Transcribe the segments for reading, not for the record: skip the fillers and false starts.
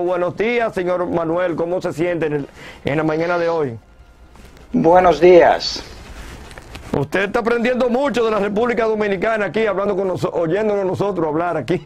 buenos días, señor Manuel. ¿Cómo se siente en la mañana de hoy? Buenos días. Usted está aprendiendo mucho de la República Dominicana aquí, hablando con nosotros, oyéndonos nosotros hablar aquí.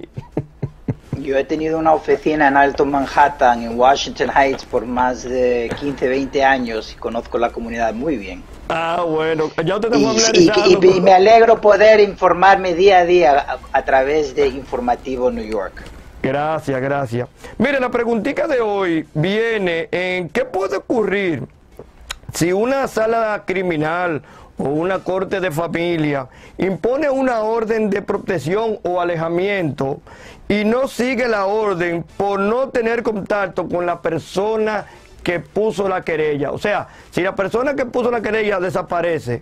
Yo he tenido una oficina en Alto Manhattan, en Washington Heights, por más de 15, 20 años y conozco la comunidad muy bien. Ah, bueno, ya usted está familiarizado. Y me alegro poder informarme día a día a través de Informativo New York. Gracias, gracias. Mire, la preguntita de hoy viene en qué puede ocurrir si una sala criminal o una corte de familia impone una orden de protección o alejamiento y no sigue la orden por no tener contacto con la persona que puso la querella. O sea, si la persona que puso la querella desaparece,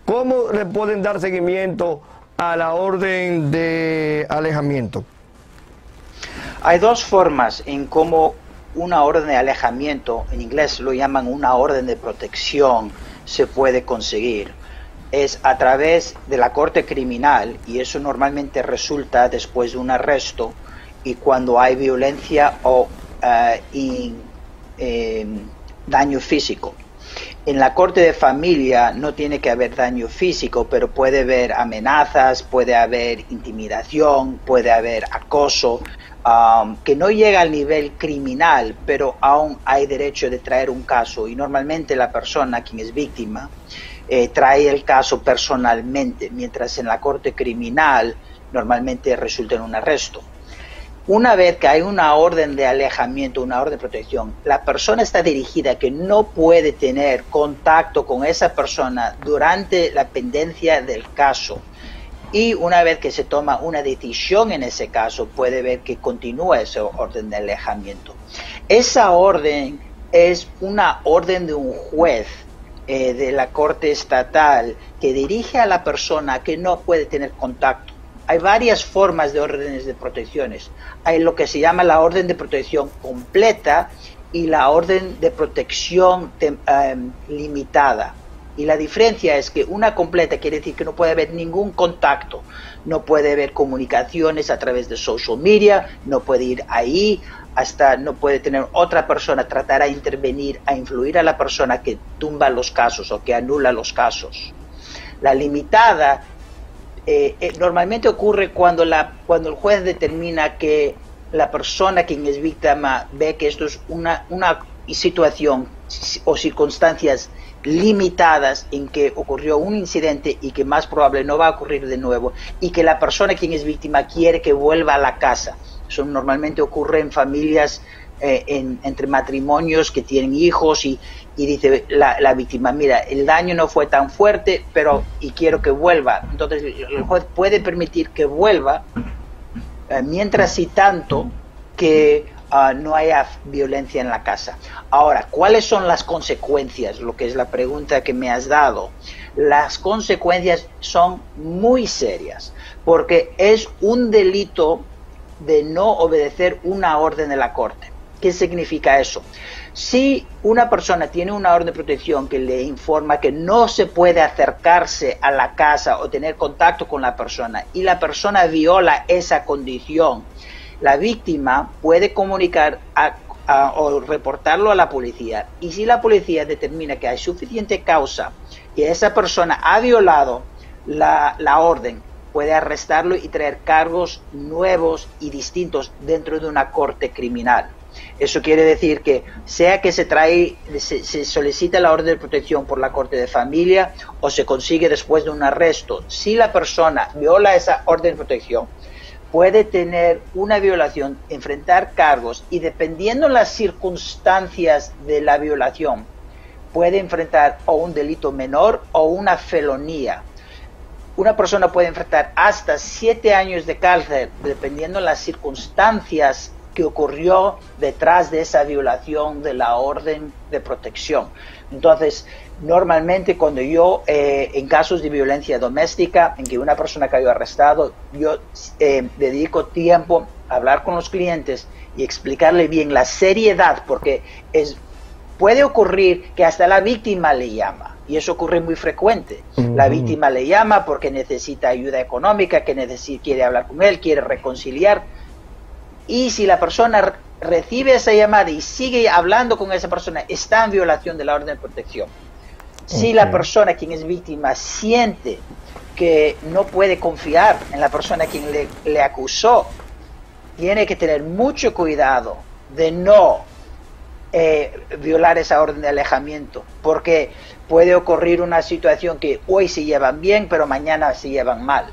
¿cómo le pueden dar seguimiento a la orden de alejamiento? Hay dos formas en cómo una orden de alejamiento, en inglés lo llaman una orden de protección, se puede conseguir. Es a través de la corte criminal, y eso normalmente resulta después de un arresto y cuando hay violencia o daño físico. En la corte de familia no tiene que haber daño físico, pero puede haber amenazas, puede haber intimidación, puede haber acoso, que no llega al nivel criminal, pero aún hay derecho de traer un caso, y normalmente la persona, quien es víctima, trae el caso personalmente, mientras en la corte criminal normalmente resulta en un arresto. Una vez que hay una orden de alejamiento, una orden de protección, la persona está dirigida a que no puede tener contacto con esa persona durante la pendencia del caso. Y una vez que se toma una decisión en ese caso, puede ver que continúa esa orden de alejamiento. Esa orden es una orden de un juez de la corte estatal que dirige a la persona que no puede tener contacto. Hay varias formas de órdenes de protecciones. Hay lo que se llama la orden de protección completa y la orden de protección limitada. Y la diferencia es que una completa quiere decir que no puede haber ningún contacto, no puede haber comunicaciones a través de social media, no puede ir ahí, hasta no puede tener otra persona, tratar a intervenir, a influir a la persona que tumba los casos o que anula los casos. La limitada normalmente ocurre cuando el juez determina que la persona quien es víctima ve que esto es una situación o circunstancias limitadas en que ocurrió un incidente y que más probable no va a ocurrir de nuevo, y que la persona quien es víctima quiere que vuelva a la casa. Eso normalmente ocurre en familias, entre matrimonios que tienen hijos y dice la víctima, mira, el daño no fue tan fuerte, pero quiero que vuelva. Entonces el juez puede permitir que vuelva, mientras y tanto que no haya violencia en la casa. Ahora, ¿cuáles son las consecuencias? Lo que es la pregunta que me has dado. Las consecuencias son muy serias, porque es un delito de no obedecer una orden de la corte. ¿Qué significa eso? Si una persona tiene una orden de protección que le informa que no se puede acercarse a la casa o tener contacto con la persona, y la persona viola esa condición, la víctima puede comunicar o reportarlo a la policía, y si la policía determina que hay suficiente causa que esa persona ha violado la orden, puede arrestarlo y traer cargos nuevos y distintos dentro de una corte criminal. Eso quiere decir que sea que se solicita la orden de protección por la corte de familia o se consigue después de un arresto, si la persona viola esa orden de protección, puede tener una violación, enfrentar cargos, y dependiendo las circunstancias de la violación, puede enfrentar o un delito menor o una felonía. Una persona puede enfrentar hasta 7 años de cárcel, dependiendo de las circunstancias que ocurrió detrás de esa violación de la orden de protección. Entonces, normalmente cuando yo, en casos de violencia doméstica, en que una persona cayó arrestado, yo dedico tiempo a hablar con los clientes y explicarle bien la seriedad, porque puede ocurrir que hasta la víctima le llama. Y eso ocurre muy frecuente. La víctima le llama porque necesita ayuda económica, quiere hablar con él, quiere reconciliar. Y si la persona recibe esa llamada y sigue hablando con esa persona, está en violación de la orden de protección. Si la persona quien es víctima siente que no puede confiar en la persona quien le acusó, tiene que tener mucho cuidado de no violar esa orden de alejamiento, porque puede ocurrir una situación que hoy se llevan bien, pero mañana se llevan mal.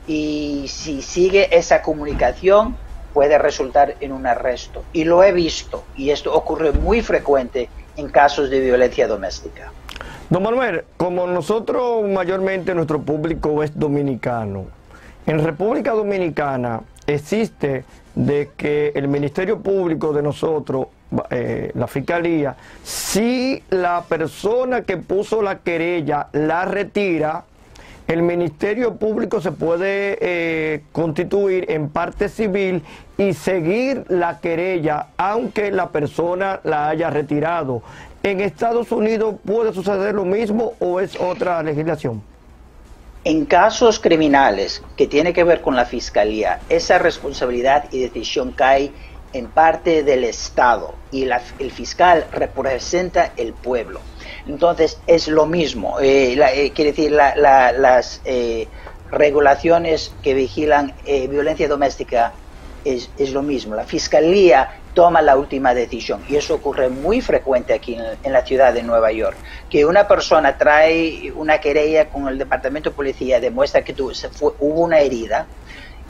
Y si sigue esa comunicación, puede resultar en un arresto. Y lo he visto, y esto ocurre muy frecuente en casos de violencia doméstica. Don Manuel, como nosotros mayormente nuestro público es dominicano, en República Dominicana existe de que el Ministerio Público de nosotros, la Fiscalía, si la persona que puso la querella la retira, el Ministerio Público se puede constituir en parte civil y seguir la querella aunque la persona la haya retirado. ¿En Estados Unidos puede suceder lo mismo o es otra legislación? En casos criminales que tiene que ver con la Fiscalía, esa responsabilidad y decisión cae en parte del Estado y el fiscal representa el pueblo. Entonces es lo mismo, quiere decir, las regulaciones que vigilan violencia doméstica es lo mismo. La Fiscalía toma la última decisión y eso ocurre muy frecuente aquí en la ciudad de Nueva York, que una persona trae una querella con el departamento de policía, demuestra que hubo una herida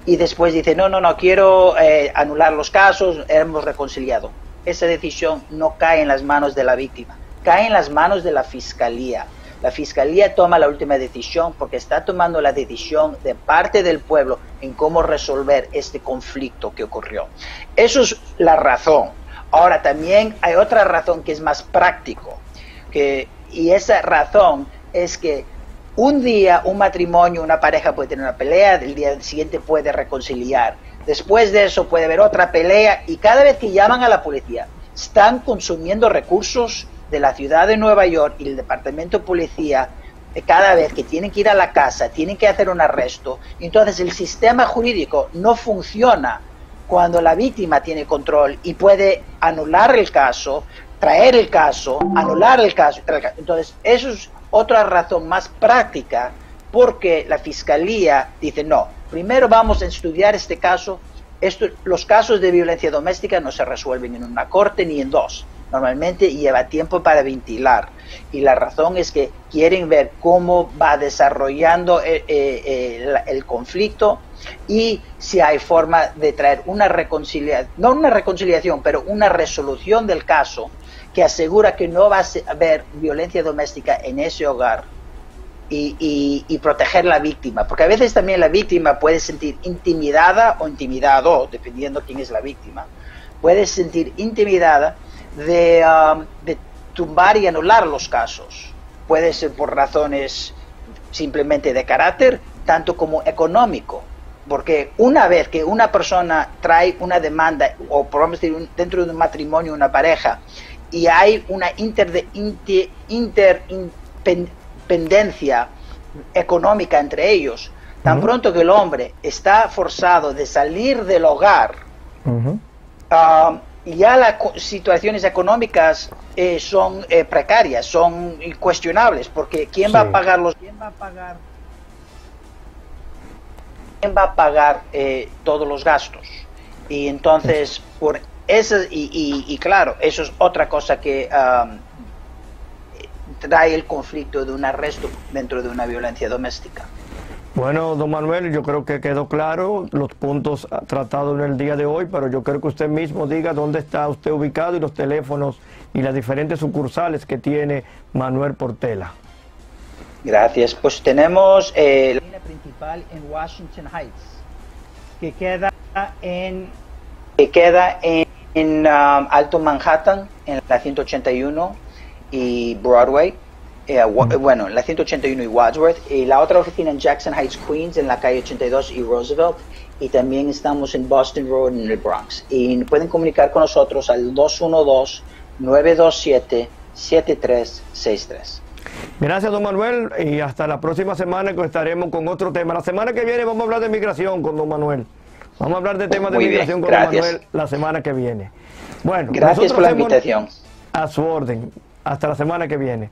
y después dice no quiero anular los casos, hemos reconciliado. Esa decisión no cae en las manos de la víctima, cae en las manos de la Fiscalía. La Fiscalía toma la última decisión porque está tomando la decisión de parte del pueblo en cómo resolver este conflicto que ocurrió. Eso es la razón. Ahora también hay otra razón que es más práctico, y esa razón es que un día un matrimonio, una pareja puede tener una pelea, el día siguiente puede reconciliar. Después de eso puede haber otra pelea y cada vez que llaman a la policía están consumiendo recursos de la ciudad de Nueva York y el departamento de policía. Cada vez que tienen que ir a la casa, tienen que hacer un arresto. Entonces el sistema jurídico no funciona cuando la víctima tiene control y puede anular el caso, traer el caso, anular el caso. Entonces eso es otra razón más práctica, porque la Fiscalía dice no, primero vamos a estudiar este caso. Los casos de violencia doméstica no se resuelven en una corte ni en dos. Normalmente lleva tiempo para ventilar y la razón es que quieren ver cómo va desarrollando el conflicto y si hay forma de traer una reconciliación, no una reconciliación, pero una resolución del caso que asegura que no va a haber violencia doméstica en ese hogar y proteger a la víctima, porque a veces también la víctima puede sentir intimidada o intimidado, dependiendo quién es la víctima, puede sentir intimidada de tumbar y anular los casos. Puede ser por razones simplemente de carácter, tanto como económico, porque una vez que una persona trae una demanda, o por decir, dentro de un matrimonio, una pareja, y hay una interdependencia económica entre ellos, tan pronto que el hombre está forzado de salir del hogar, ya las situaciones económicas son precarias, son cuestionables, porque ¿quién va a pagar todos los gastos? Y entonces, por eso, y claro, eso es otra cosa que trae el conflicto de un arresto dentro de una violencia doméstica. Bueno, don Manuel, yo creo que quedó claro los puntos tratados en el día de hoy, pero yo creo que usted mismo diga dónde está usted ubicado y los teléfonos y las diferentes sucursales que tiene Manuel Portela. Gracias. Pues tenemos la línea principal en Washington Heights, que queda en Alto Manhattan, en la 181 y Broadway. Bueno, la 181 y Wadsworth, y la otra oficina en Jackson Heights, Queens, en la calle 82 y Roosevelt, y también estamos en Boston Road en el Bronx. Y pueden comunicar con nosotros al 212-927-7363. Gracias, don Manuel, y hasta la próxima semana que estaremos con otro tema. La semana que viene vamos a hablar de migración con don Manuel. Vamos a hablar de temas de migración con don Manuel la semana que viene. Bueno, Gracias nosotros por la hacemos invitación. a su orden. Hasta la semana que viene.